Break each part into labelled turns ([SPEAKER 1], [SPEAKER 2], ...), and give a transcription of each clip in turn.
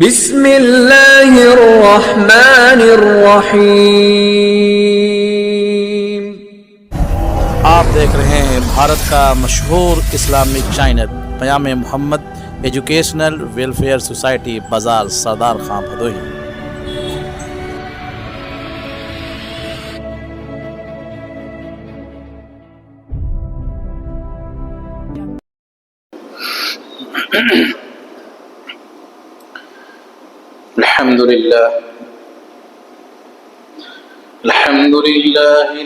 [SPEAKER 1] بسم اللہ الرحمن الرحیم۔
[SPEAKER 2] آپ دیکھ رہے ہیں بھارت کا مشہور اسلامک چینل پیام محمد ایجوکیشنل ویلفیئر سوسائٹی بازار سردار خان بھدوہی۔ الحمد لله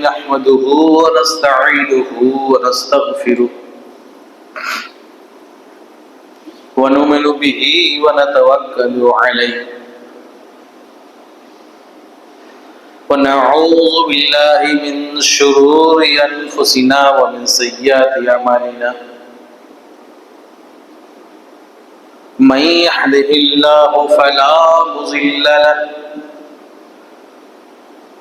[SPEAKER 2] نحمده ونستعينه ونستغفره ونؤمن به ونتوكل عليه ونعوذ بالله من شرور أنفسنا ومن سيئات أعمالنا من يهده الله فلا مضل له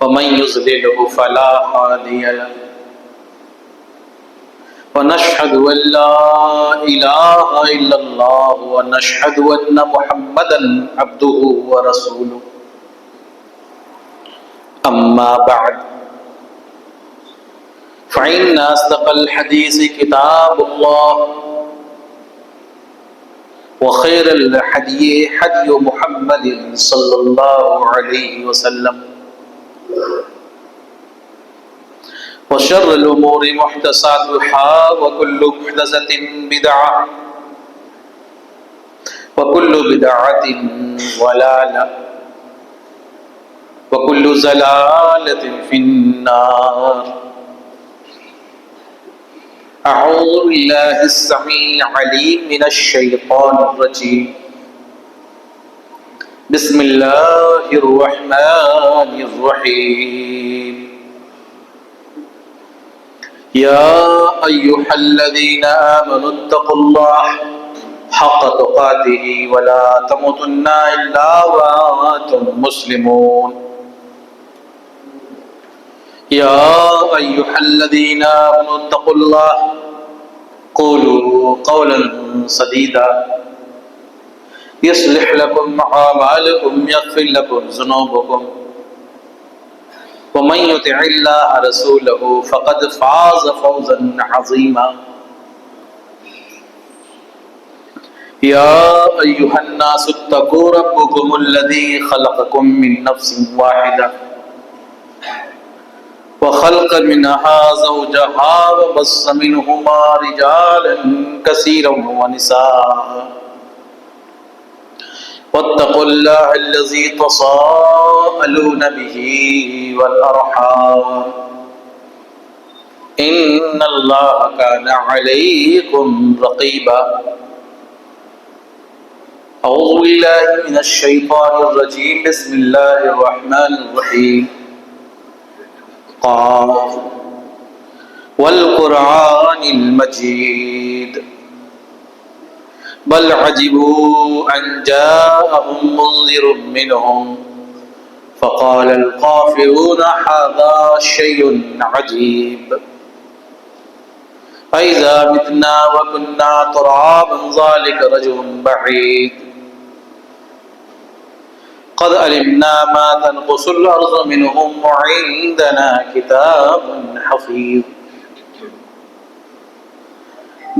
[SPEAKER 2] ومن يضلل فلا هادي له ونشهد أن لا إله إلا الله ونشهد أن محمدا عبده ورسوله أما بعد فإن أصدق الحديث كتاب الله وخير الهدي هدي محمد صلى الله عليه وسلم وشر الأمور محدثاتها وكل محدثة بدعة وكل بدعة ضلالة وكل ضلالة في النار۔ أعوذ بالله السميع العليم من الشيطان الرجيم، بسم الله الرحمن الرحيم۔ يا أيها الذين آمنوا اتقوا الله حق تقاته ولا تموتن إلا وأنتم مسلمون۔ يا أيها الذين آمنوا اتقوا الله قولوا قولا سديدا يصلح لكم أعمالكم يغفر لكم ذنوبكم ومن يطع الله ورسوله فقد فاز فوزا عظيما۔ يا أيها الناس اتقوا ربكم الذي خلقكم من نفس واحدة وخلق منها زوجها وبث منهما رجالا كثيرا ونساء واتقوا الله الذي تساءلون به والأرحام إن الله كان عليكم رقيبا۔ أعوذ بالله من الشيطان الرجيم، بسم الله الرحمن الرحيم۔ قاف والقرآن المجيد بل عجبوا أن جاءهم منذر منهم فقال الكافرون هذا شيء عجيب أإذا متنا وكنا ترابا ذلك رجع بعيد قد علمنا ما تنقص الأرض منهم وعندنا كتاب حفيظ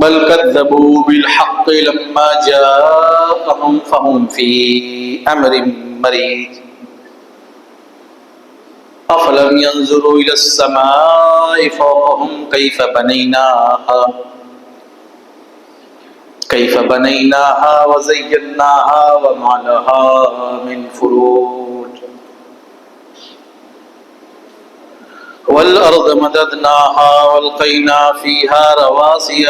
[SPEAKER 2] بل كذبوا بالحق لما جاءهم فهم في أمر مريج أفلم ينظروا إلى السماء فوقهم كيف بنيناها وزيناها وما لها من فروج والأرض مددناها والقينا فيها رواسي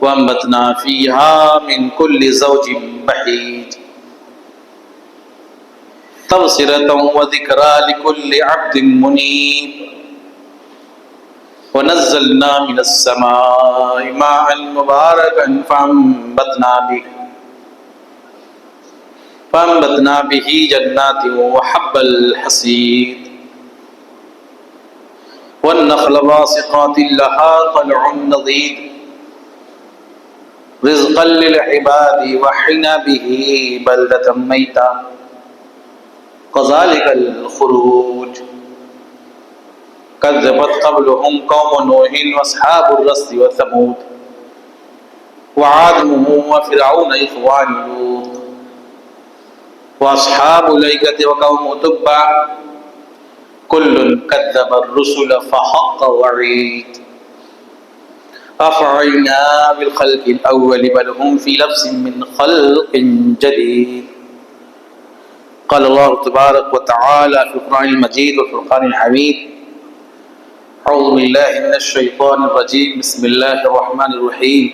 [SPEAKER 2] وأنبتنا فيها من كل زوج بهيج تبصرة وذكرى لكل عبد منيب ونزلنا من السماء ماء مباركا فأنبتنا به جنات وحب الحصيد والنخل باسقات لها طلع نضيد
[SPEAKER 3] رزقا للعباد وحنا به بلدة ميتا كذلك الخروج كذبت قبلهم قوم نوح واصحاب الرس وثمود وعاد وفرعون إخوان لوط واصحاب الايكة وقوم تبع كل كذب الرسل فحق وعيد أفعينا بالخلق الأول بل هم في لبس من خلق جديد قال الله تبارك وتعالى في القرآن المجيد والفرقان الحميد أعوذ بالله من الشيطان الرجيم بسم الله الرحمن الرحيم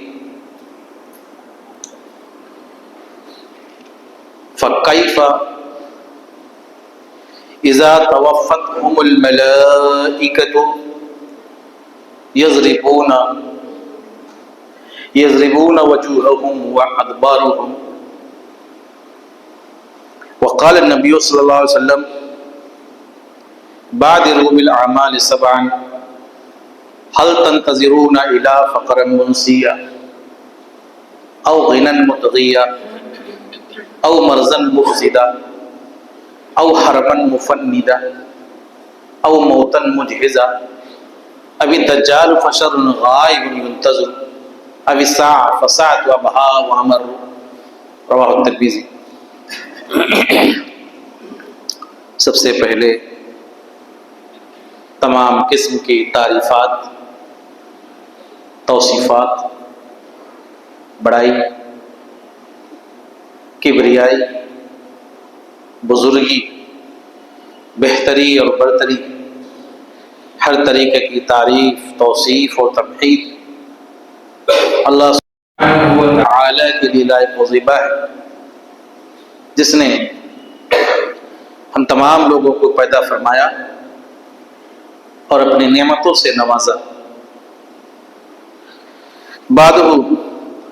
[SPEAKER 3] فكيف إذا توفتهم الملائكة يضربون وجوههم وأدبارهم وقال النبي صلى الله عليه وسلم بادروا بالأعمال سبعا هل تنتظرون إلى فقرا منسيا أو غنى مطغيا أو مرضا مفسدا أو حرما مفندا أو موتا مجهزا أو الدجال فشر غائب ينتظر أو الساعة فساعة وبهاء وأمر رواه الترمذی۔ سب سے پہلے تمام قسم کی تعریفات، توصیفات، بڑائی، کبریائی، بزرگی، بہتری اور برتری، ہر طریقے کی تعریف، توصیف اور تمجید اللہ سبحانہ و تعالی کے لیے لائق و زیبا ہے، جس نے ہم تمام لوگوں کو پیدا فرمایا اور اپنی نعمتوں سے نوازا۔ بعدہ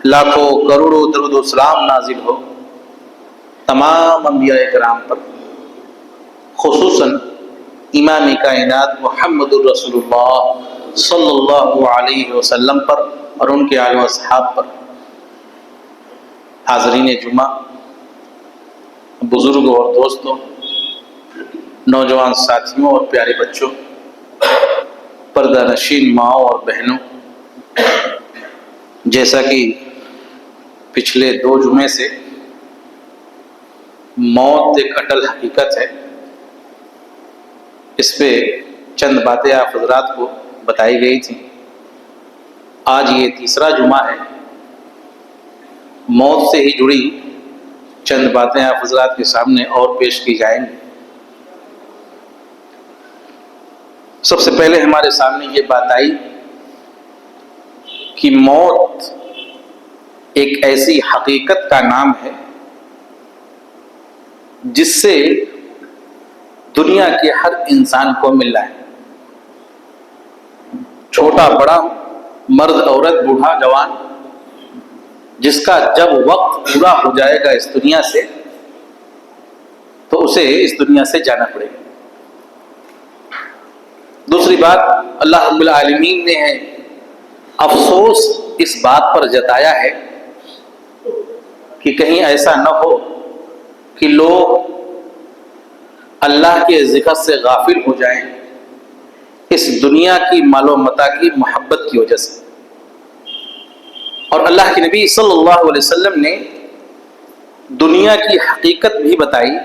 [SPEAKER 3] لاکھوں کروڑوں درود و سلام نازل ہو تمام انبیاء کرام پر، خصوصاً امام کائنات محمد الرسول اللہ صلی اللہ علیہ وسلم پر اور ان کے آل و اصحاب پر۔ حاضرین جمعہ، بزرگوں اور دوستوں، نوجوان ساتھیوں اور پیارے بچوں، پردہ نشین ماؤں اور بہنوں، جیسا کہ پچھلے 2 جمعے سے موت ایک اٹل حقیقت ہے، اس پہ چند باتیں آپ حضرات کو بتائی گئی تھیں۔ آج یہ تیسرا جمعہ ہے، موت سے ہی جڑی چند باتیں آپ حضرات کے سامنے اور پیش کی جائیں گی۔ سب سے پہلے ہمارے سامنے یہ بات آئی کہ موت ایک ایسی حقیقت کا نام ہے جس سے دنیا کے ہر انسان کو ملنا ہے، چھوٹا بڑا، مرد عورت، بوڑھا جوان، جس کا جب وقت پورا ہو جائے گا اس دنیا سے تو اسے اس دنیا سے جانا پڑے گا۔ دوسری بات، اللہ رب العالمین نے افسوس اس بات پر جتایا ہے کہ کہیں ایسا نہ ہو کہ لوگ اللہ کے ذکر سے غافل ہو جائیں اس دنیا کی مال و متاع کی محبت کی وجہ سے۔ اور اللہ کے نبی صلی اللہ علیہ وسلم نے دنیا کی حقیقت بھی بتائی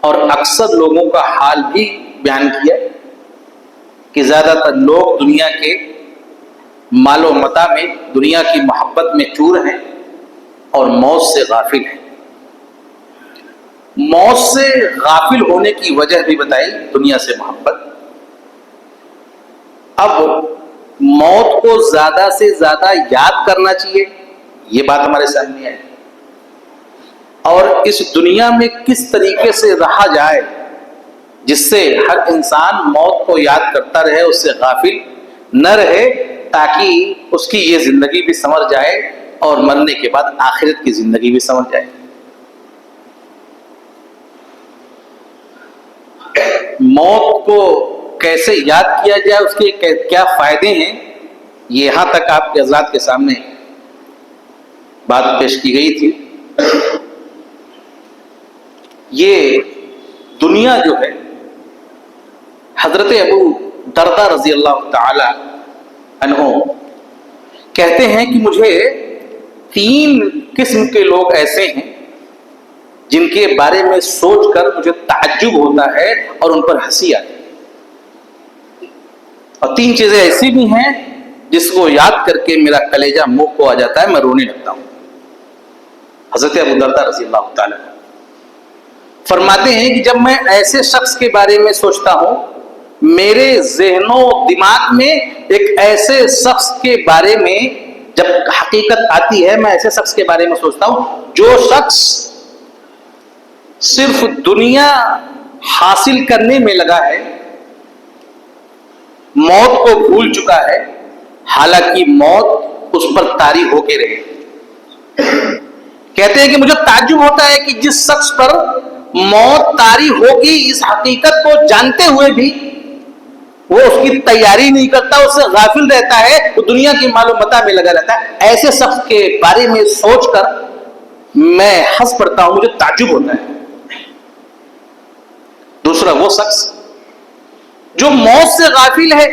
[SPEAKER 3] اور اکثر لوگوں کا حال بھی بیان کیا کہ زیادہ تر لوگ دنیا کے مال و متاع میں، دنیا کی محبت میں چور ہیں اور موت سے غافل ہیں۔ موت سے غافل ہونے کی وجہ بھی بتائی، دنیا سے محبت۔ اب موت کو زیادہ سے زیادہ یاد کرنا چاہیے، یہ بات ہمارے سامنے ہے، اور اس دنیا میں کس طریقے سے رہا جائے جس سے ہر انسان موت کو یاد کرتا رہے، اس سے غافل نہ رہے، تاکہ اس کی یہ زندگی بھی سنور جائے اور مرنے کے بعد آخرت کی زندگی بھی سنور جائے۔ موت کو کیسے یاد کیا جائے، اس کے کیا فائدے ہیں، یہ یہاں تک آپ کے حضرات کے سامنے بات پیش کی گئی تھی. یہ دنیا جو ہے، حضرت ابو دردہ رضی اللہ تعالی عنہ کہتے ہیں کہ مجھے 3 قسم کے لوگ ایسے ہیں جن کے بارے میں سوچ کر مجھے تعجب ہوتا ہے اور ان پر ہنسی آتی ہے، اور 3 چیزیں ایسی بھی ہیں جس کو یاد کر کے میرا کلیجہ منہ کو آ جاتا ہے، میں رونے لگتا ہوں. حضرت ابو دردہ رضی اللہ تعالیٰ فرماتے ہیں کہ جب میں ایسے شخص کے بارے میں سوچتا ہوں، میرے ذہن و دماغ میں ایک ایسے شخص کے بارے میں جب حقیقت آتی ہے، میں ایسے شخص کے بارے میں سوچتا ہوں جو شخص صرف دنیا حاصل کرنے میں لگا ہے، موت کو بھول چکا ہے، حالانکہ موت اس پر طاری ہو کے رہے. کہتے ہیں کہ مجھے تعجب ہوتا ہے کہ جس شخص پر موت طاری ہوگی، اس حقیقت کو جانتے ہوئے بھی وہ اس کی تیاری نہیں کرتا، اس سے غافل رہتا ہے، وہ دنیا کی مال و متاع میں لگا رہتا ہے. ایسے شخص کے بارے میں سوچ کر میں ہنس پڑتا ہوں، مجھے تعجب ہوتا ہے. دوسرا وہ شخص جو موت سے غافل ہے،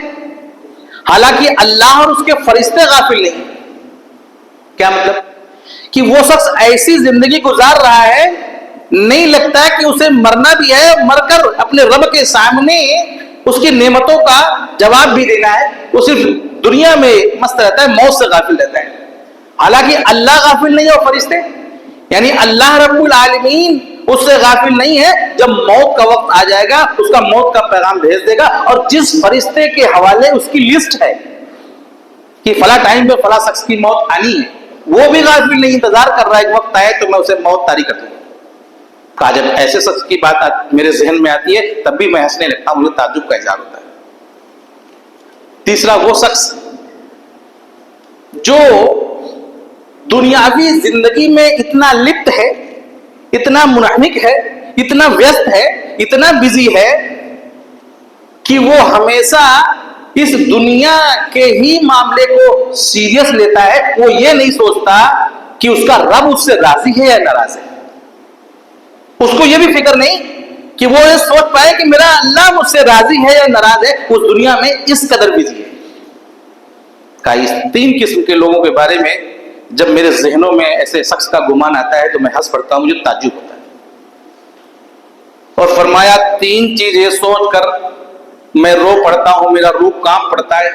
[SPEAKER 3] حالانکہ اللہ اور اس کے فرشتے غافل نہیں. کیا مطلب؟ کہ وہ شخص ایسی زندگی گزار رہا ہے، نہیں لگتا کہ اسے مرنا بھی ہے، مر کر اپنے رب کے سامنے اس کی نعمتوں کا جواب بھی دینا ہے. وہ صرف دنیا میں مست رہتا ہے، موت سے غافل رہتا ہے. حالانکہ اللہ غافل نہیں ہے اور فرشتے، یعنی اللہ رب العالمین اس سے غافل نہیں ہے. جب موت کا وقت آ جائے گا، اس کا موت کا پیغام بھیج دے گا، اور جس فرشتے کے حوالے اس کی لسٹ ہے کہ فلاں ٹائم پہ فلاں شخص کی موت آنی ہے، وہ بھی غافل نہیں، انتظار کر رہا ہے کہ وقت آئے تو میں اسے موت طاری کر دوں گا. کہا جب ایسے شخص کی بات میرے ذہن میں آتی ہے تب بھی میں ہنسنے لگتا ہوں، مجھے تعجب کا اظہار ہوتا ہے. تیسرا وہ شخص جو دنیاوی زندگی میں اتنا لپت ہے، اتنا منہمک ہے، اتنا ویست ہے، اتنا بزی ہے کہ وہ ہمیشہ اس دنیا کے ہی معاملے کو سیریس لیتا ہے. وہ یہ نہیں سوچتا کہ اس کا رب اس سے راضی ہے یا ناراض ہے. اس کو یہ بھی فکر نہیں کہ وہ یہ سوچ پائے کہ میرا اللہ مجھ سے راضی ہے یا ناراض ہے. اس دنیا میں اس قدر بزی ہے. اس 3 قسم کے لوگوں کے بارے میں جب میرے ذہنوں میں ایسے شخص کا گمان آتا ہے تو میں ہنس پڑتا ہوں، مجھے تعجب ہوتا ہے. اور فرمایا 3 چیزیں سوچ کر میں رو پڑتا ہوں، میرا روح کانپ پڑتا ہے.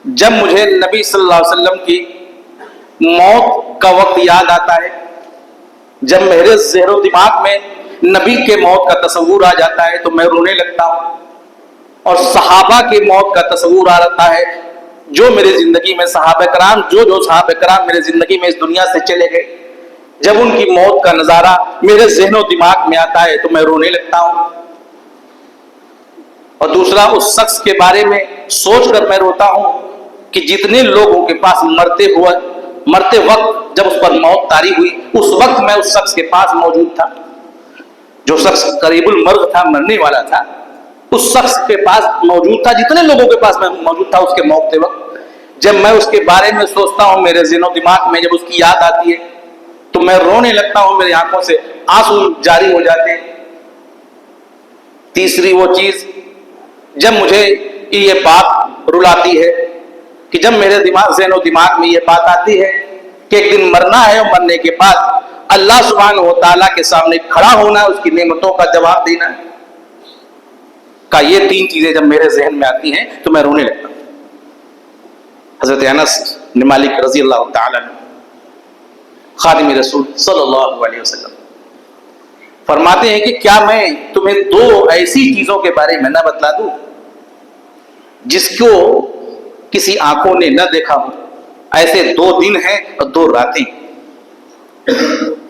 [SPEAKER 3] جب مجھے نبی صلی اللہ علیہ وسلم کی موت کا وقت یاد آتا ہے، جب میرے ذہن و دماغ میں نبی کے موت کا تصور آ جاتا ہے تو میں رونے لگتا ہوں. اور صحابہ کی موت کا تصور آ رہتا ہے، جو میری زندگی میں صحابہ کرام جو صحابہ کرام میرے زندگی میں اس دنیا سے چلے گئے، جب ان کی موت کا نظارہ میرے ذہن و دماغ میں آتا ہے تو میں رونے لگتا ہوں. اور دوسرا اس شخص کے بارے میں سوچ کر میں روتا ہوں کہ جتنے لوگوں کے پاس مرتے وقت جب اس پر موت طاری ہوئی، اس وقت میں اس شخص کے پاس موجود تھا. جو شخص قریب المرگ تھا، مرنے والا تھا، اس شخص کے پاس موجود تھا. جتنے لوگوں کے پاس میں موجود تھا اس کے موت کے وقت، جب میں اس کے بارے میں سوچتا ہوں، میرے ذہن و دماغ میں جب اس کی یاد آتی ہے تو میں رونے لگتا ہوں، میری آنکھوں سے آنسو جاری ہو جاتے ہیں. تیسری وہ چیز جب مجھے یہ بات رلاتی ہے کہ جب میرے ذہن و دماغ میں یہ بات آتی ہے کہ ایک دن مرنا ہے، اور مرنے کے بعد اللہ سبحانہ و تعالیٰ کے سامنے کھڑا ہونا ہے، اس کی نعمتوں کا جواب دینا ہے. یہ 3 چیزیں جب میرے ذہن میں آتی ہیں تو میں رونے لگتا ہوں. حضرت انس بن مالک رضی اللہ تعالیٰ عنہ خادم رسول صلی اللہ علیہ وسلم فرماتے ہیں کہ کیا میں تمہیں 2 ایسی چیزوں کے بارے میں نہ بتلا دوں جس کو کسی آنکھوں نے نہ دیکھا ہو. ایسے 2 دن ہیں اور 2 راتیں.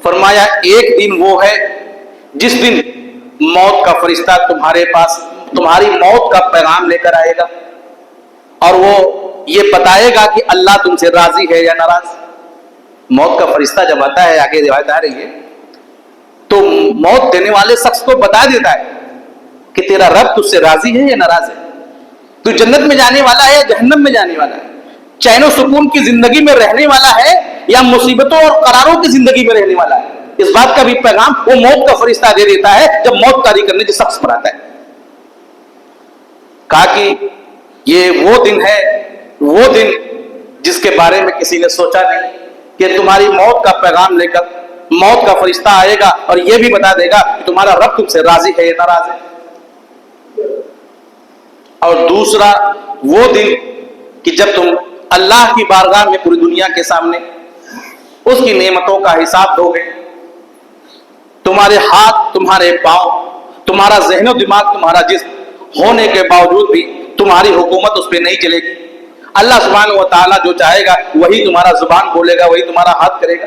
[SPEAKER 3] فرمایا ایک دن وہ ہے جس دن موت کا فرشتہ تمہارے پاس تمہاری موت کا پیغام لے کر آئے گا، اور وہ یہ بتائے گا کہ اللہ تم سے راضی ہے یا ناراض. موت کا فرشتہ جب آتا ہے، آگے روایت آ رہی ہے، تو موت دینے والے شخص کو بتا دیتا ہے کہ تیرا رب تجھ سے راضی ہے یا ناراض ہے، تو جنت میں جانے والا ہے یا جہنم میں جانے والا ہے، چین و سکون کی زندگی میں رہنے والا ہے یا مصیبتوں اور قراروں کی زندگی میں رہنے والا ہے. اس بات کا بھی پیغام وہ موت کا فرشتہ دے دیتا ہے جب موت طاری کرنے کی شخص پر آتا ہے. کہا کہ یہ وہ دن ہے، وہ دن جس کے بارے میں کسی نے سوچا نہیں کہ تمہاری موت کا پیغام لے کر موت کا فرشتہ آئے گا اور یہ بھی بتا دے گا کہ تمہارا رب تم سے راضی ہے یا ناراض ہے. اور دوسرا وہ دن کہ جب تم اللہ کی بارگاہ میں پوری دنیا کے سامنے اس کی نعمتوں کا حساب دو گے. تمہارے ہاتھ، تمہارے پاؤں، تمہارا ذہن و دماغ، تمہارا جسم ہونے کے باوجود بھی تمہاری حکومت اس پہ نہیں چلے گی. اللہ سبحانہ و تعالیٰ جو چاہے گا وہی تمہارا زبان بولے گا، وہی تمہارا ہاتھ کرے گا،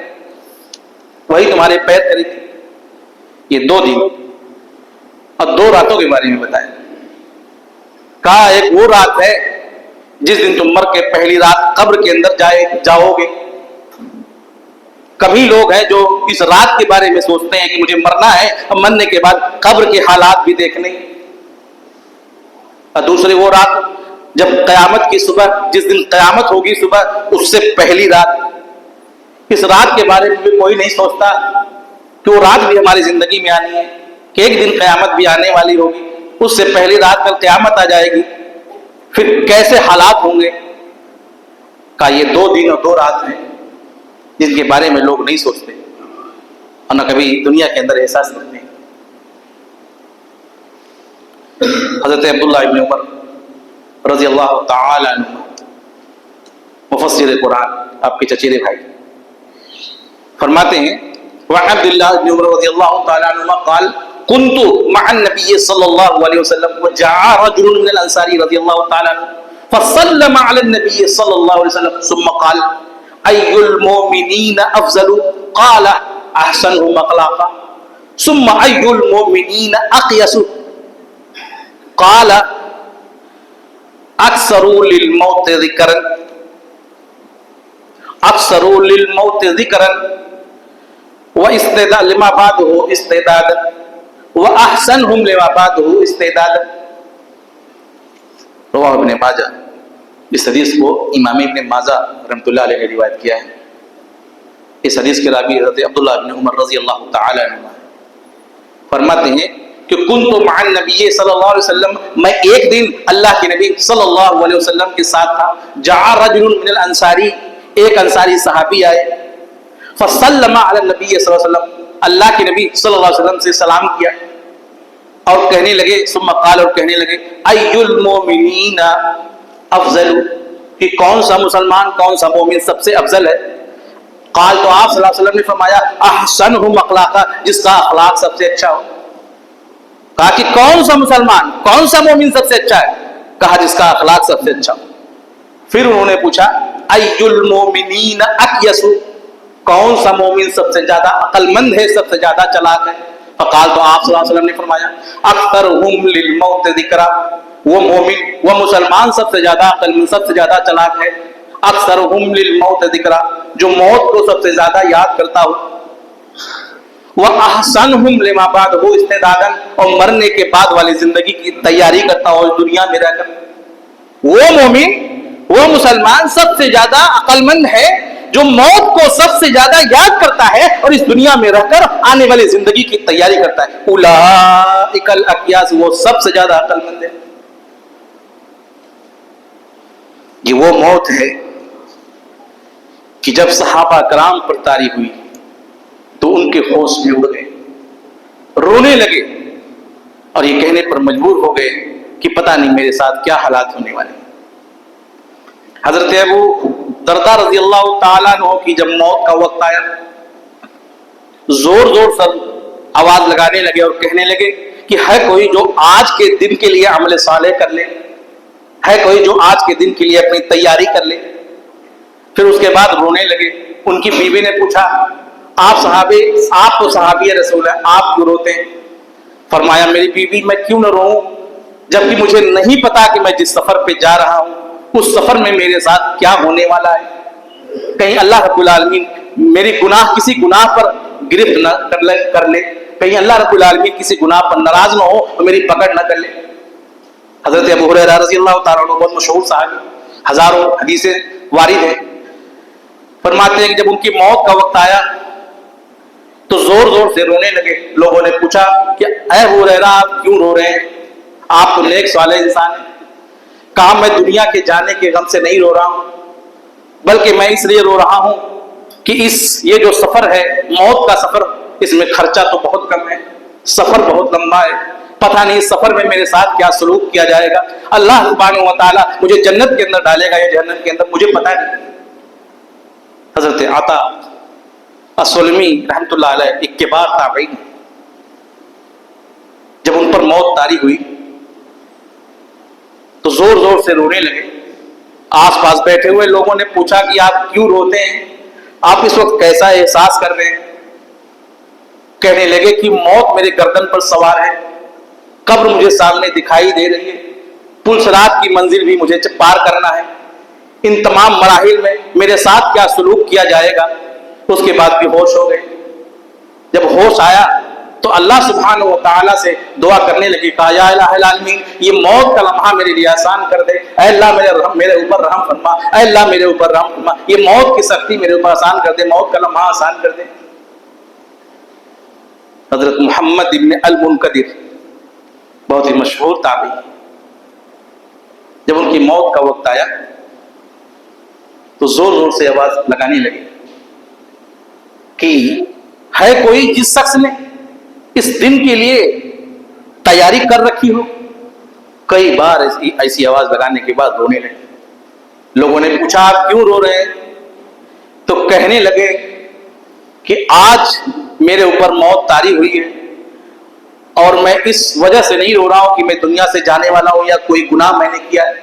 [SPEAKER 3] وہی تمہارے پیر کرے گی. یہ 2 دن اور 2 راتوں کے بارے میں بتایا. کہا ایک وہ رات ہے جس دن تم مر کے پہلی رات قبر کے اندر جاؤ گے. کبھی لوگ ہیں جو اس رات کے بارے میں سوچتے ہیں کہ مجھے مرنا ہے اور مرنے کے بعد قبر کے حالات بھی دیکھنے. اور دوسری وہ رات جب قیامت کی صبح، جس دن قیامت ہوگی صبح، اس سے پہلی رات. اس رات کے بارے میں بھی کوئی نہیں سوچتا کہ وہ رات بھی ہماری زندگی میں آنی ہے، کہ ایک دن قیامت بھی آنے والی ہوگی. اس سے پہلی رات کل قیامت آ جائے گی، پھر کیسے حالات ہوں گے. کہا یہ 2 دن اور 2 رات ہیں جن کے بارے میں لوگ نہیں سوچتے اور نہ کبھی دنیا کے اندر احساس کرتے ہیں. حضرت عبداللہ ابن عمر رضی اللہ تعالی عنہ، مفسر قرآن، آپ کے چچیرے بھائی، فرماتے ہیں وعن عبد الله بن عمر رضی اللہ تعالی عنہ قال كنت مع النبي صلى الله عليه وسلم وجاء رجل من الانصار رضي الله تعالى عنه فسلم على النبي صلى الله عليه وسلم ثم قال اي المؤمنين افضل قال احسنهم اخلاقا ثم اي المؤمنين اقيس قال اكثر للموت ذكرا اكثر للموت ذكرا واستعداد لما بعده استعدادا واحسنهم لما بعده استعدادا. رواه ابن ماجہ. اس حدیث کو امام ابن ماجہ رحمۃ اللہ علیہ نے روایت کیا ہے. اس حدیث کے راوی حضرت عبداللہ ابن عمر رضی اللہ تعالی عنہ فرماتے ہیں کہ کنت مع النبی صلی اللہ علیہ وسلم، میں ایک دن اللہ کے نبی صلی اللہ علیہ وسلم کے ساتھ تھا. جاء رجل من الانصاری، ایک انصاری صحابی آئے. فسلم علی النبی صلی اللہ علیہ وسلم، اللہ کے نبی صلی اللہ علیہ وسلم سے سلام کیا اور کہنے لگے، ثم قال، اور کہنے لگے، ای المؤمنین افضل، کہ کون سا مسلمان، کون سا مومن سب سے افضل ہے. قال، تو آپ صلی اللہ علیہ وسلم نے فرمایا احسنہم اخلاقا، جس کا اخلاق سب سے اچھا ہو. کہا کہ کون سا مسلمان، کون سا مومن سب سے اچھا ہے. کہا جس کا اخلاق سب سے اچھا ہو. پھر انہوں نے پوچھا ای المؤمنین اقیس، کون سا مومن سب سے زیادہ عقل مند ہے، سب سے زیادہ چلاک ہے. فقال، تو آپ صلی اللہ علیہ وسلم نے فرمایا اکثرہم للموت ذکرا، وہ مومن، وہ مسلمان سب سے زیادہ عقل مند، سب سے زیادہ چلاک ہے. اکثرہم للموت ذکرا، جو موت کو سب سے زیادہ یاد کرتا ہو. وَأَحْسَنُهُمْ لِمَا بَعْدَهُ اسْتِعْدَادًا، اور مرنے کے بعد والی زندگی کی تیاری کرتا ہو اس دنیا میں رہ کر. وہ مومن، وہ مسلمان سب سے زیادہ عقل مند ہے جو موت کو سب سے زیادہ یاد کرتا ہے اور اس دنیا میں رہ کر آنے والی زندگی کی تیاری کرتا ہے. اولئک الاقیاس، وہ سب سے زیادہ عقل مند ہے. یہ وہ موت ہے کہ جب صحابہ کرام پر طاری ہوئی تو ان کے ہوش میں اڑ گئے، رونے لگے اور یہ کہنے پر مجبور ہو گئے کہ پتہ نہیں میرے ساتھ کیا حالات ہونے والے. حضرت ابو درداء رضی اللہ تعالیٰ عنہ کی جب موت کا وقت آیا، زور زور سے آواز لگانے لگے اور کہنے لگے کہ ہے کوئی جو آج کے دن کے لیے عمل صالح کر لے، ہے کوئی جو آج کے دن کے لیے اپنی تیاری کر لے. پھر اس کے بعد رونے لگے. ان کی بیوی نے پوچھا، آپ صحابی، آپ تو صحابی رسول ہے، آپ کیوں روتے ہیں؟ فرمایا میری بیوی میں کیوں نہ روؤں جبکہ مجھے نہیں پتا کہ میں جس سفر پہ جا رہا ہوں اس سفر میں میرے ساتھ کیا ہونے والا ہے. کہیں اللہ رب العالمین میری گناہ کسی گناہ پر گرفت نہ کر لے، کہیں اللہ رب العالمین کسی گناہ پر ناراض نہ ہو اور میری پکڑ نہ کر لے. حضرت ابو ہریرہ رضی اللہ تعالیٰ عنہ بہت مشہور صحابی، ہزاروں حدیثیں وارد ہیں. فرماتے ہیں کہ جب ان کی موت کا وقت آیا تو زور زور سے رونے لگے. لوگوں نے پوچھا کہ اے ابو ہریرہ آپ کیوں رو رہے ہیں؟ آپ تو نیک صالح انسان ہیں. کہا میں دنیا کے جانے کے غم سے نہیں رو رہا ہوں، بلکہ میں اس لیے رو رہا ہوں کہ یہ جو سفر ہے موت کا سفر، اس میں خرچہ تو بہت کم ہے، سفر بہت لمبا ہے، پتہ نہیں اس سفر میں میرے ساتھ کیا سلوک کیا جائے گا. اللہ سبحانہ و تعالیٰ مجھے جنت کے اندر ڈالے گا یا جہنم کے اندر، مجھے پتہ نہیں. حضرت عطا السلمی رحمۃ اللہ علیہ ایک کبار تابعین، جب ان پر موت طاری ہوئی تو زور زور سے رونے لگے. آس پاس بیٹھے ہوئے لوگوں نے پوچھا کہ آپ کیوں روتے ہیں، آپ اس وقت کیسا احساس کر رہے ہیں؟ کہنے لگے کہ موت میرے گردن پر سوار ہے، قبر مجھے سامنے دکھائی دے رہی ہے، پل صراط کی منزل بھی مجھے پار کرنا ہے. ان تمام مراحل میں میرے ساتھ کیا سلوک کیا جائے گا؟ اس کے بعد بھی ہوش ہو گئے. جب ہوش آیا تو اللہ سبحانہ و تعالیٰ سے دعا کرنے لگی، کہا یا الہ العالمین یہ موت کا لمحہ میرے لیے آسان کر دے. اے اللہ میرے اوپر رحم فرما، اے اللہ میرے اوپر رحم فرما، یہ موت کی سختی میرے اوپر آسان کر دے، موت کا لمحہ آسان کر دے. حضرت محمد ابن المنکدر بہت ہی مشہور تابعی، جب ان کی موت کا وقت آیا تو زور زور سے آواز لگانے لگے کہ ہے کوئی جس شخص نے اس دن کے لیے تیاری کر رکھی ہو. کئی بار ایسی آواز لگانے کے بعد رونے لگے. لوگوں نے پوچھا آپ کیوں رو رہے ہیں؟ تو کہنے لگے کہ آج میرے اوپر موت طاری ہوئی ہے اور میں اس وجہ سے نہیں رو رہا ہوں کہ میں دنیا سے جانے والا ہوں یا کوئی گناہ میں نے کیا ہے.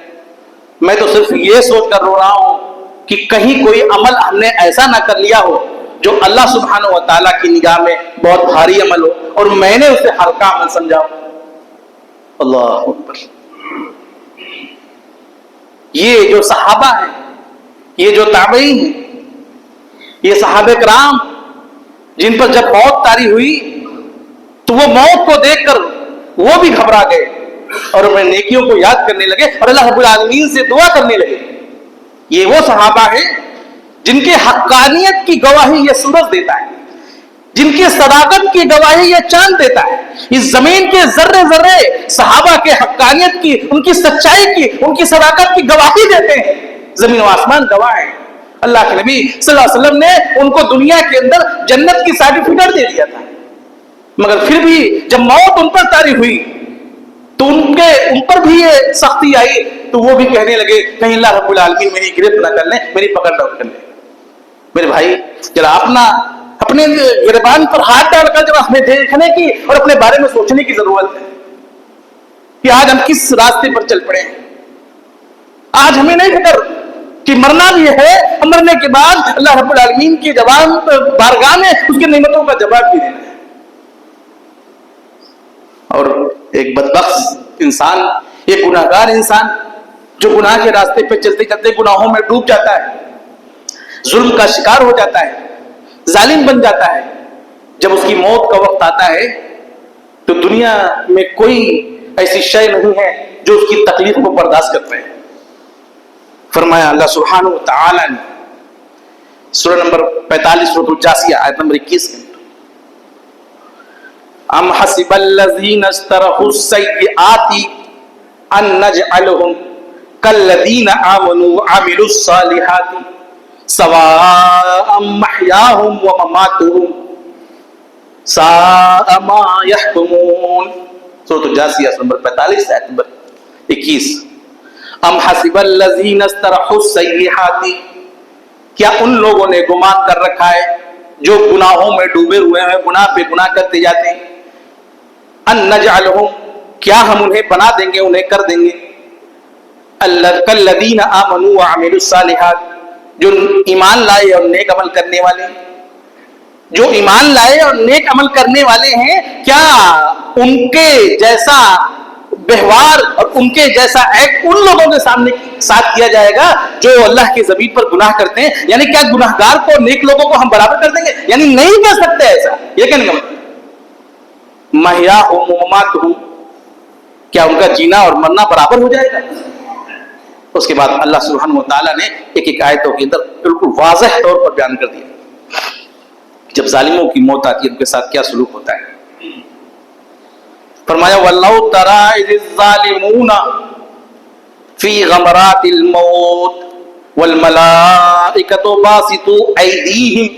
[SPEAKER 3] میں تو صرف یہ سوچ کر رو رہا ہوں کہ کہیں کوئی عمل ہم نے ایسا نہ کر لیا ہو جو اللہ سبحانہ و تعالیٰ کی نگاہ میں بہت بھاری عمل ہو اور میں نے اسے ہلکا عمل سمجھا ہو. اللہ اکبر. یہ جو صحابہ ہیں، یہ جو تابعین ہیں، یہ صحابہ کرام جن پر جب موت طاری ہوئی تو وہ موت کو دیکھ کر وہ بھی گھبرا گئے اور اپنے نیکیوں کو یاد کرنے لگے اور اللہ رب العالمین سے دعا کرنے لگے. یہ وہ صحابہ ہیں جن کے حقانیت کی گواہی یہ سورج دیتا ہے، جن کی صداقت کی گواہی یہ چاند دیتا ہے. اس زمین کے ذرے ذرے صحابہ کے حقانیت کی، ان کی سچائی کی، ان کی صداقت کی گواہی دیتے ہیں. زمین و آسمان گواہ ہیں. اللہ کے نبی صلی اللہ علیہ وسلم نے ان کو دنیا کے اندر جنت کی سرٹیفکیٹ دے دیا تھا، مگر پھر بھی جب موت ان پر طاری ہوئی تو ان پر بھی یہ سختی آئی تو وہ بھی کہنے لگے کہیں اللہ رب العالمین میری گرفت نہ کر لیں، میری پکڑ نہ کر لیں. میرے بھائی ذرا اپنے گریبان پر ہاتھ ڈال کر جب ہمیں دیکھنے کی اور اپنے بارے میں سوچنے کی ضرورت ہے کہ آج ہم کس راستے پر چل پڑے ہیں. آج ہمیں نہیں فکر کہ مرنا بھی ہے، مرنے کے بعد اللہ رب العالمین کی بارگاہ میں اس کی نعمتوں کا جواب بھی دینا ہے. اور ایک بدبخت انسان، ایک گناہگار انسان جو گناہ کے راستے پہ چلتے چلتے گناہوں میں ڈوب جاتا ہے، ظلم کا شکار ہو جاتا ہے، ظالم بن جاتا ہے، جب اس کی موت کا وقت آتا ہے تو دنیا میں کوئی ایسی شے نہیں ہے جو اس کی تکلیف کو برداشت کرتا ہے. فرمایا اللہ سبحانہ و تعالی نے سورہ نمبر 45 سورۃ الجاثیہ آیت نمبر 21 کے ام حسب الذین اجترحوا السیئات ان نجعلهم کالذین آمنوا وعملوا الصالحات سواء محیاهم ومماتهم ساء ما يحكمون. سورۃ الجاثیہ نمبر 45 آیت نمبر 21. ام حسب الذین اجترحوا السیئات، کیا ان لوگوں نے گمان کر رکھا ہے جو گناہوں میں ڈوبے ہوئے ہیں، گناہ پہ گناہ کرتے جاتے ہیں، ان نجعلہم، کیا ہم انہیں بنا دیں گے، انہیں کر دیں گے، کالذین آمنوا وعملوا الصالحات، جو ایمان لائے اور نیک عمل کرنے والے ہیں. جو ایمان لائے اور نیک عمل کرنے والے ہیں، کیا ان کے جیسا بہوار اور ان کے جیسا ایکٹ ان لوگوں کے ساتھ کیا جائے گا جو اللہ کی زمین پر گناہ کرتے ہیں؟ یعنی کیا گناہگار کو نیک لوگوں کو ہم برابر کر دیں گے؟ یعنی نہیں کر سکتے ایسا. یہ کہنے کا مطلب محیاہم ومماتہم، کیا ان کا جینا اور مرنا برابر ہو جائے گا؟ اس کے بعد اللہ سبحانہ و تعالیٰ نے ایک ایک آیتوں کے اندر بالکل واضح طور پر بیان کر دیا جب ظالموں کی موت آتی ہے ان کے ساتھ کیا سلوک ہوتا ہے. فرمایا وَلَوْ تَرَىٰ إِذِ الظَّالِمُونَ فِي غَمَرَاتِ الْمَوْتِ وَالْمَلَائِكَةُ بَاسِطُو أَيْدِيهِمْ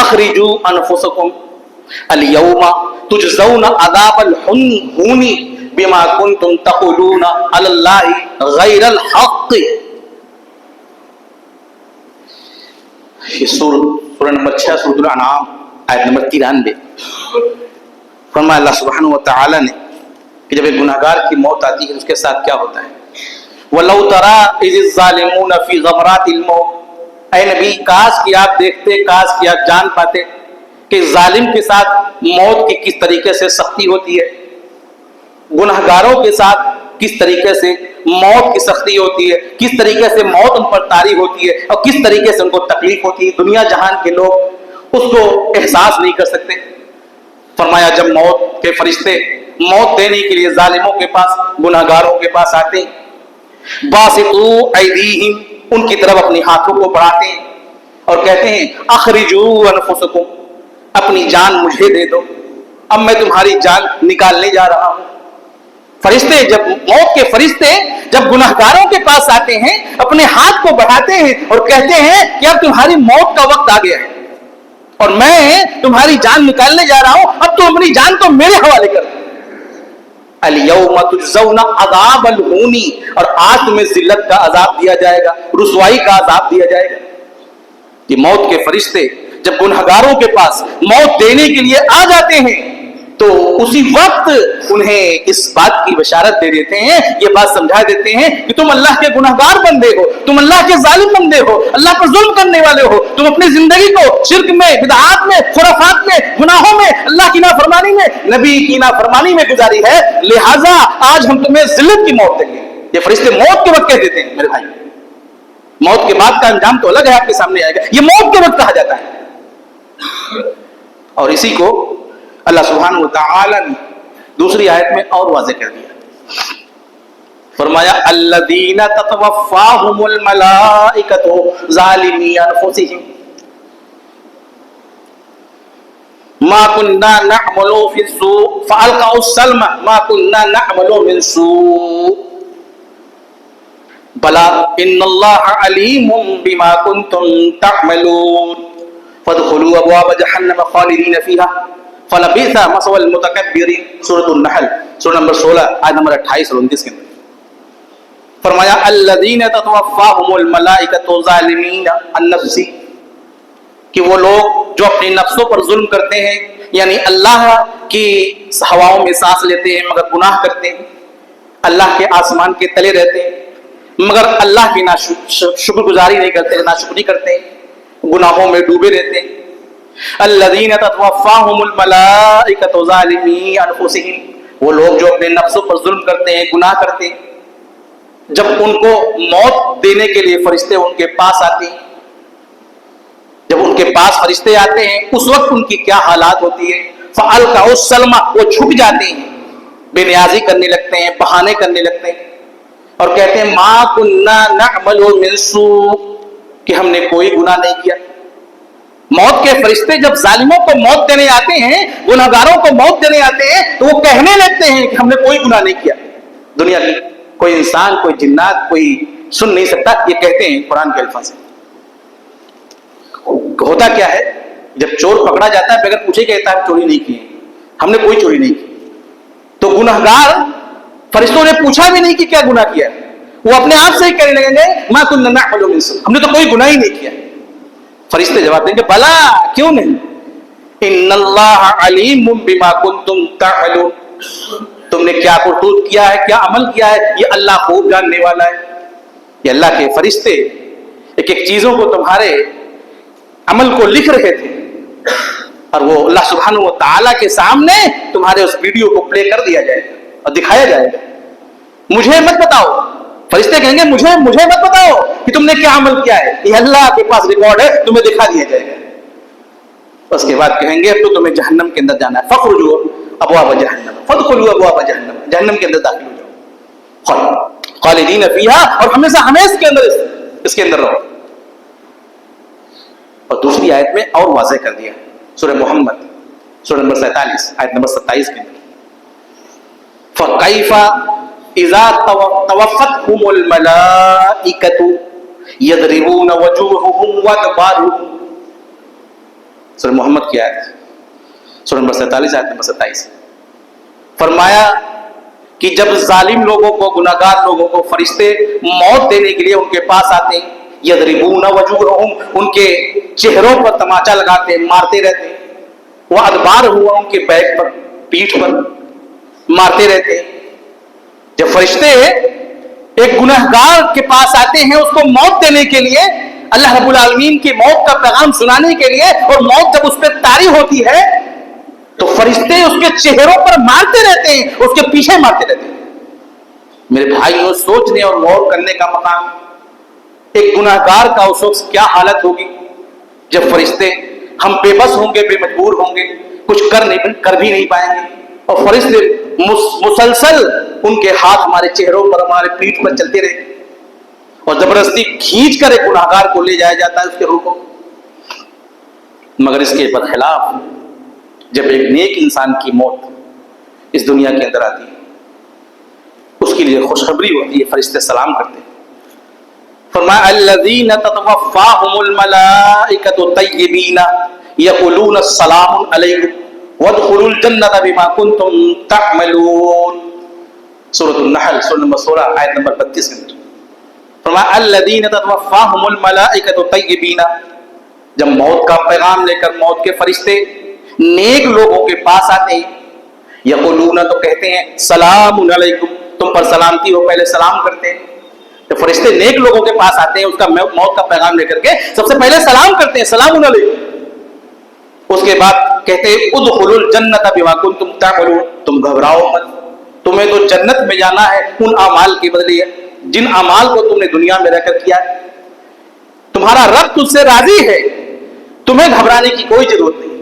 [SPEAKER 3] أَخْرِجُوا أَنفُسَكُمْ الْيَوْمَ تُجْزَوْنَ عَذَابَ الْهُونِ بِمَا كُنْتُمْ تَقُولُونَ عَلَى اللَّهِ غَيْرَ الْحَقِّ. یہ سورہ نمبر 6 سورۃ الانعام آیت نمبر 93. فرمایا اللہ سبحانہ و تعالیٰ نے کہ جب ایک گناہگار کی موت آتی ہے اس کے ساتھ کیا ہوتا ہے. وَلَوْ تَرَىٰ إِذِ الظَّالِمُونَ فِي غَمَرَاتِ الْمَوْتِ. اے نبی کاش کہ آپ دیکھتے، کاش کہ آپ جان پاتے کہ ظالم کے ساتھ موت کی کس طریقے سے سختی ہوتی ہے، گناہگاروں کے ساتھ کس طریقے سے موت کی سختی ہوتی ہے، کس طریقے سے موت ان پر طاری ہوتی ہے اور کس طریقے سے ان کو تکلیف ہوتی ہے. دنیا جہان کے لوگ اس کو احساس نہیں کر سکتے. فرمایا جب موت کے فرشتے موت دینے کے لیے ظالموں کے پاس، گناہگاروں کے پاس آتے ہیں، باسطو ایدیہم، ان کی طرف اپنی ہاتھوں کو بڑھاتے ہیں اور کہتے ہیں اخرجوا انفسکم، اپنی جان مجھے دے دو، اب میں تمہاری جان نکالنے جا رہا ہوں. فرشتے جب موت کے فرشتے جب گناہگاروں کے پاس آتے ہیں اپنے ہاتھ کو بڑھاتے ہیں اور کہتے ہیں کہ اب تمہاری موت کا وقت آ گیا ہے اور میں تمہاری جان نکالنے جا رہا ہوں، اب تم اپنی جان کو میرے حوالے کر دو. اليوم تجزون عذاب الہون، اور آج تمہیں ذلت کا عذاب دیا جائے گا، رسوائی کا عذاب دیا جائے گا. یہ موت کے فرشتے جب گنہگاروں کے پاس موت دینے کے لیے آ جاتے ہیں تو اسی وقت انہیں اس بات کی بشارت دے دیتے ہیں، یہ بات سمجھا دیتے ہیں کہ تم اللہ کے گنہگار بندے ہو، تم اللہ کے ظالم بندے ہو، اللہ پر ظلم کرنے والے ہو، تم اپنی زندگی کو شرک میں، بدعات میں، خرافات میں، گناہوں میں، اللہ کی نافرمانی میں، نبی کی نافرمانی میں گزاری ہے، لہٰذا آج ہم تمہیں ذلت کی موت دیں گے. یہ فرشتے موت کے وقت کہہ دیتے ہیں. میرے بھائی موت کے بعد کا انجام تو الگ ہے، آپ کے سامنے آئے گا، یہ موت کے وقت کہا جاتا ہے. اور اسی کو اللہ سبحانہ و تعالی نے دوسری آیت میں اور واضح کر دیا. فرمایا الذین تتوفاہم الملائکۃ ظالمی انفسہم ما كنا نعمل في السوء فألقوا السلم ما كنا نعمل من سوء بلا ان اللہ علیم بما کنتم تعملون فادخلوا ابواب جہنم خالدین فیہا فلبئس مثوى المتکبرین. سورۃ النحل سورہ نمبر 16 آیت نمبر 28 اور 29 کے اندر فرمایا الذین تتوفاہم الملائکۃ ظالمین النفس، کہ وہ لوگ جو اپنی نفسوں پر ظلم کرتے ہیں، یعنی اللہ کی ہواؤں میں سانس لیتے ہیں مگر گناہ کرتے ہیں، اللہ کے آسمان کے تلے رہتے ہیں مگر اللہ کی شکر گزاری نہیں کرتے، ناشکری کرتے ہیں، گناہوں میں ڈوبے رہتے ہیں. الذین تتوفاہم الملائکۃ ظالمی انفسہم، وہ لوگ جو اپنے نفسوں پر ظلم کرتے ہیں، گناہ کرتے ہیں، جب ان کو موت دینے کے لیے فرشتے ان کے پاس آتے ہیں، جب ان کے پاس فرشتے آتے ہیں اس وقت ان کی کیا حالات ہوتی ہے. فَأَلْقَوْا السَّلْمَ، وہ جھک جاتے ہیں، بے نیازی کرنے لگتے ہیں، بہانے کرنے لگتے ہیں اور کہتے ہیں ما کننا نعمل من سوء، کہ ہم نے کوئی گناہ نہیں کیا. موت کے فرشتے جب ظالموں کو موت دینے آتے ہیں، گناہگاروں کو موت دینے آتے ہیں تو وہ کہنے لگتے ہیں کہ ہم نے کوئی گناہ نہیں کیا. دنیا کی کوئی انسان، کوئی جنات، کوئی سن نہیں سکتا، یہ کہتے ہیں قرآن کے الفاظ سے. ہوتا کیا ہے جب چور پکڑا جاتا ہے بغیر پوچھے کہتا ہے چوری نہیں کی، ہم نے کوئی چوری نہیں کی. تو گنہگار فرشتوں نے پوچھا بھی نہیں کہ کیا گناہ کیا، وہ اپنے آپ سے ہی کہنے لگیں گے ما كنا نعمل من سوء، ہم نے تو کوئی گناہ ہی نہیں کیا. فرشتے جواب دیں گے بلا، کیوں نہیں، ان اللہ علیم بما کنتم تعملون، تم نے کیا کرتوت کیا ہے، کیا عمل کیا ہے، یہ اللہ خوب جاننے والا ہے. یہ اللہ کے فرشتے ایک ایک چیزوں کو تمہارے عمل کو لکھ رہے تھے اور وہ اللہ سبحانہ و تعالیٰ کے سامنے تمہارے اس ویڈیو کو پلے کر دیا جائے گا اور دکھایا جائے گا. مجھے مت بتاؤ، فرشتے کہیں گے مجھے مت بتاؤ کہ تم نے کیا عمل کیا ہے، یہ اللہ کے پاس ریکارڈ ہے، تمہیں دکھا دیا جائے گا. اس کے بعد کہیں گے اب تو تمہیں جہنم کے اندر جانا ہے، فاخرجوا ابواب جہنم فادخلوا ابواب جہنم، جہنم کے اندر داخل ہو جاؤ، خالدین فیہا، اور ہمیشہ ہمیشہ اس کے اندر رہو. اور دوسری آیت میں اور واضح کر دیا، سورہ محمد سورہ نمبر 47 آیت نمبر 27 کے اندر، فَكَيْفَ إِذَا تَوَفَّتْهُمُ الْمَلَائِكَةُ يَضْرِبُونَ وُجُوهَهُمْ وَأَدْبَارَهُمْ. سورہ محمد کی آیت سورہ نمبر 47 آیت نمبر 27. فرمایا کہ جب ظالم لوگوں کو، گناہگار لوگوں کو فرشتے موت دینے کے لیے ان کے پاس آتے ہیں، یضربون وجوہہم، ان کے چہروں پر تماچا لگاتے ہیں، مارتے رہتے ہیں، وہ ادبار ہوا ان کے بیک پر، پیٹھ پر مارتے رہتے ہیں. جب فرشتے ایک گناہگار کے پاس آتے ہیں اس کو موت دینے کے لیے، اللہ رب العالمین کی موت کا پیغام سنانے کے لیے، اور موت جب اس پہ طاری ہوتی ہے تو فرشتے اس کے چہروں پر مارتے رہتے ہیں، اس کے پیچھے مارتے رہتے ہیں. میرے بھائیوں، سوچنے اور غور کرنے کا مقام، ایک گناہگار کا اس وقت کیا حالت ہوگی جب فرشتے، ہم بے بس ہوں گے، بے مجبور ہوں گے، کچھ کر بھی نہیں پائیں گے، اور فرشتے مسلسل ان کے ہاتھ ہمارے چہروں پر، ہمارے پیٹھ پر چلتے رہے، اور زبردستی کھینچ کر ایک گناہگار کو لے جایا جاتا ہے اس کے روح کو. مگر اس کے برخلاف جب ایک نیک انسان کی موت اس دنیا کے اندر آتی ہے، اس کے لیے خوشخبری ہوتی ہے، فرشتے سلام کرتے ہیں. فرمایا الذین تتوفاہم الملائکۃ طیبین یقولون السلام علیکم وادخلوا الجنۃ بما کنتم تعملون. سورۃ النحل سورہ نمبر 16 آیت نمبر 32 کے اندر فرمایا الذین تتوفاہم الملائکۃ طیبین، جب موت کا پیغام لے کر موت کے فرشتے نیک لوگوں کے پاس آتے ہیں، یقولون تو کہتے ہیں سلام علیکم، تم پر سلامتی ہو، پہلے سلام کرتے ہیں. تو فرشتے نیک لوگوں کے پاس آتے ہیں، اس کا موت کا پیغام لے کر کے سب سے پہلے سلام کرتے ہیں، سلام علیکم. اس کے بعد کہتے ہیں ادخلوا الجنۃ بما کنتم تعملون، تم گھبراؤ مت، تمہیں تو جنت میں جانا ہے ان اعمال کے بدلے، جن اعمال کو تم نے دنیا میں رہ کر کیا ہے. تمہارا رب تجھ سے راضی ہے، تمہیں گھبرانے کی کوئی ضرورت نہیں.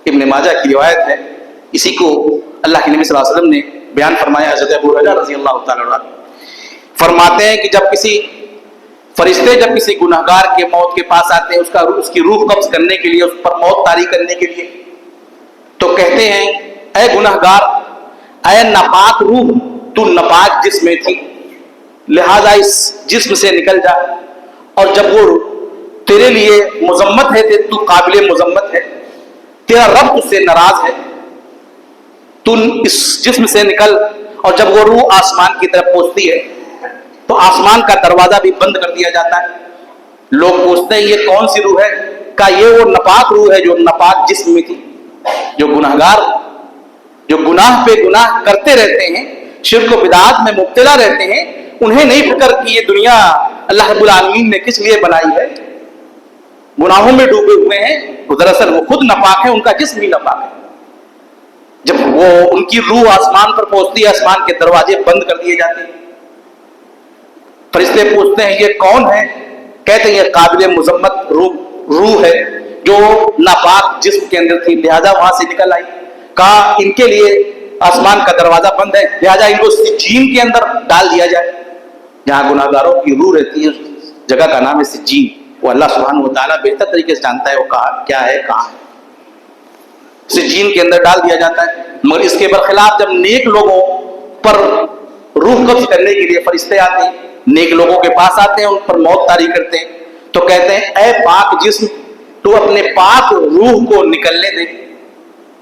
[SPEAKER 3] ابن ماجہ کی روایت ہے، اسی کو اللہ کے نبی صلی اللہ علیہ وسلم نے بیان فرمایا. حضرت ابو ہریرہ رضی اللہ تعالیٰ عنہ فرماتے ہیں کہ جب کسی فرشتے جب کسی گناہگار کے موت کے پاس آتے ہیں، اس کی روح قبض کرنے کے لیے، اس پر موت طاری کرنے کے لیے، تو کہتے ہیں اے گناہگار، اے ناپاک روح، تو ناپاک جسم میں تھی، لہذا اس جسم سے نکل جا. اور جب وہ تیرے لیے مذمت ہے، تو قابل مذمت ہے، تیرا رب تجھ سے ناراض ہے، تو اس جسم سے نکل. اور جب وہ روح آسمان کی طرف پہنچتی ہے تو آسمان کا دروازہ بھی بند کر دیا جاتا ہے. لوگ پوچھتے ہیں یہ کون سی روح ہے؟ کہ یہ وہ ناپاک روح ہے جو ناپاک جسم میں تھی. جو گناہگار، جو گناہ پہ گناہ کرتے رہتے ہیں، شرک و بدعات میں مبتلا رہتے ہیں، انہیں نہیں فکر کہ یہ دنیا اللہ رب العالمین نے کس لیے بنائی ہے. گناہوں میں ڈوبے ہوئے ہیں، دراصل وہ خود ناپاک ہے، ان کا جسم بھی ناپاک ہے. جب وہ ان کی روح آسمان پر پہنچتی ہے، آسمان کے دروازے بند کر دیے جاتے ہیں. فرشتے پوچھتے ہیں یہ کون ہے؟ کہتے ہیں یہ قابل مذمت روح ہے جو ناپاک جسم کے اندر تھی، لہذا وہاں سے نکل آئی. کہا ان کے لیے آسمان کا دروازہ بند ہے، لہذا ان کو سجین کے اندر ڈال دیا جائے. جہاں گناہگاروں کی روح رہتی ہے، اس جگہ کا نام ہے سجین. وہ اللہ سبحانہ و تعالیٰ بہتر طریقے سے جانتا ہے وہ کیا ہے، کہاں ہے. سجین کے اندر ڈال دیا جاتا ہے. مگر اس کے برخلاف جب نیک لوگوں پر روح قبض کرنے کے لیے فرشتے آتے ہیں، نیک لوگوں کے پاس آتے ہیں، ان پر موت طاری کرتے ہیں، تو کہتے ہیں اے پاک جسم، تو اپنے پاک روح کو نکلنے دے.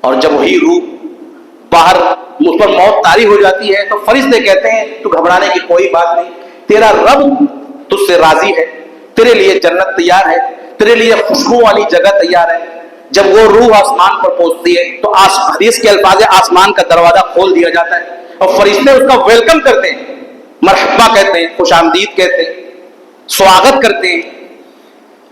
[SPEAKER 3] اور جب وہی روح باہر مجھ پر موت طاری ہو جاتی ہے تو فرشتے کہتے ہیں تو گھبرانے کی کوئی بات نہیں، تیرا رب تجھ سے راضی ہے، تیرے لیے جنت تیار ہے، تیرے لیے خوشبو والی جگہ تیار ہے. جب وہ روح آسمان پر پہنچتی ہے تو حدیث کے الفاظ آسمان کا دروازہ کھول دیا جاتا ہے، اور فرشتے اس کا ویلکم کرتے ہیں، مرحبا کہتے ہیں، خوش آمدید کہتے ہیں، سواگت کرتے ہیں.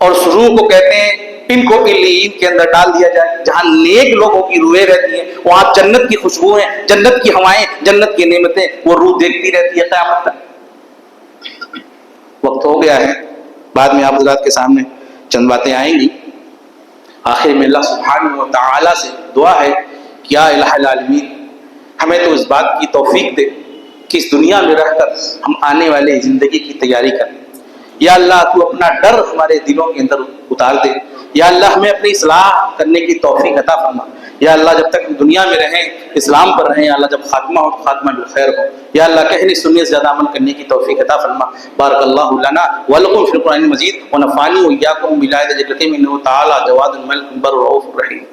[SPEAKER 3] اور اس روح کو کہتے ہیں ان کو علیین کے اندر ڈال دیا جائے، جہاں نیک لوگوں کی روحیں رہتی ہیں، وہاں جنت کی خوشبوئیں، جنت کی ہوائیں، جنت کی نعمتیں وہ روح دیکھتی رہتی ہے قیامت تک. وقت ہو گیا ہے، بعد میں آپ حضرات کے سامنے چند باتیں آئیں گی. آخر میں اللہ سبحانہ و تعالیٰ سے دعا ہے کہ یا الہ العالمین، ہمیں تو اس بات کی توفیق دے کہ اس دنیا میں رہ کر ہم آنے والے زندگی کی تیاری کریں۔ یا اللہ تو اپنا ڈر ہمارے دلوں کے اندر اتار دے۔ یا اللہ ہمیں اپنی اصلاح کرنے کی توفیق عطا فرما۔ یا اللہ جب تک ہم دنیا میں رہیں اسلام پر رہیں، یا اللہ جب خاتمہ ہو تو خاتمہ بالخیر ہو۔ یا اللہ کہنے سننے سے زیادہ عمل کرنے کی توفیق عطا فرما۔ بارک اللہ لنا ولکم فی القرآن المجید ونفعنی وإیاکم بآیات ذکرکم انہ تعالی جواد الملک بر رؤوف رحیم۔